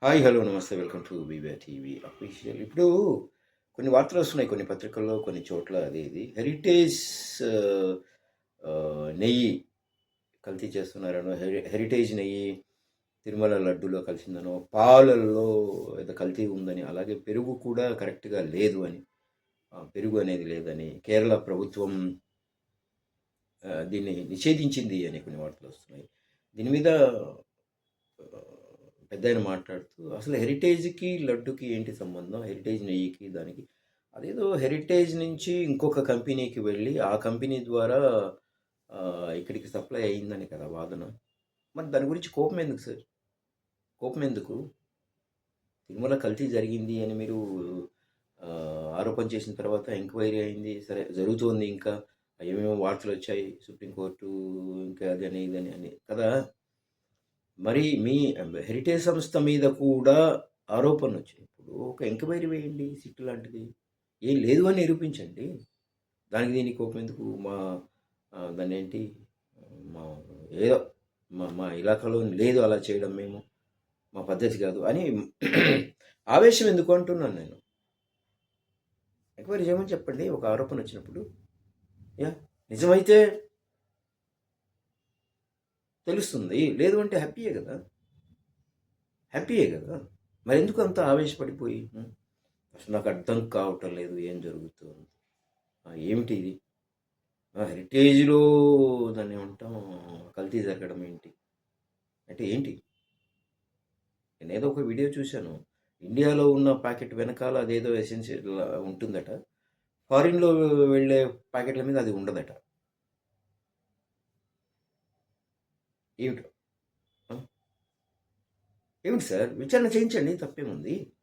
Hi, hello, నమస్తే. Welcome to BBR TV official. ఇప్పుడు కొన్ని వార్తలు వస్తున్నాయి, కొన్ని పత్రికల్లో, కొన్ని చోట్ల. అది ఇది హెరిటేజ్ ఆహ్, నెయ్యి కల్తీ చేస్తున్నారనో, హెరిటేజ్ నెయ్యి తిరుమల లడ్డూలో కలిసిందనో, పాలల్లో ఏదో కల్తీ ఉందని, అలాగే పెరుగు కూడా కరెక్ట్‌గా లేదు అని, పెరుగు అనేది లేదని, కేరళ ప్రభుత్వం దీన్ని నిషేధించింది అని కొన్ని వార్తలు వస్తున్నాయి. దీని మీద పెద్దాయన మాట్లాడుతూ, అసలు హెరిటేజ్‌కి, లడ్డుకి ఏంటి సంబంధం? హెరిటేజ్ నెయ్యికి దానికి. అదేదో హెరిటేజ్ నుంచి ఇంకొక కంపెనీకి వెళ్ళి, ఆ కంపెనీ ద్వారా ఇక్కడికి సప్లై అయిందని కదా వాదన. మరి దాని గురించి కోపం ఎందుకు సార్? కోపం ఎందుకు? తిరుమల కల్తీ జరిగింది అని మీరు ఆరోపణ చేసిన తర్వాత ఎంక్వైరీ అయింది. సరే, జరుగుతోంది ఇంకా. ఏమేమో వార్తలొచ్చాయి. సుప్రీంకోర్టు ఇంకా అదని, ఇదని అని కదా! మరి మీ హెరిటేజ్ సంస్థ మీద కూడా ఆరోపణలొచ్చినప్పుడు ఒక ఎంక్వైరీ వేయండి, సిట్ లాంటిది. ఏం లేదు అని నిరూపించండి. దానికి దీనికి కోపం ఎందుకు? దాన్నేంటి, మా ఏదో మా మా ఇలాకాలో లేదు అలా చేయడం మేము. మా పద్ధతి కాదు అని ఆవేశం ఎందుకు అంటున్నాను నేను. ఎంక్వైరీ చేయమని చెప్పండి ఒక ఆరోపణ వచ్చినప్పుడు. యాహ్! నిజమైతే తెలుస్తుంది. లేదు అంటే హ్యాపీయే గదా! హ్యాపీయే గదా! మరెందుకు అంత ఆవేశపడిపోయి? అసలు నాకు అర్థం కావటం లేదు ఏం జరుగుతుంది. ఏమిటి ఇది? హెరిటేజ్‌లో దాన్నేమంటాం, కల్తీ జరగడం ఏంటి? అంటే ఏంటి? నేనేదో ఒక వీడియో చూశాను. ఇండియాలో ఉన్న ప్యాకెట్ వెనకాల అదేదో ఎసెన్షియల్ ఉంటుందట. ఫారిన్‌లో వెళ్ళే ప్యాకెట్ల మీద అది ఉండదట. ఏమిటో? ఆ! ఏమిటి సార్? విచారణ చేయించండి, తప్పేముంది?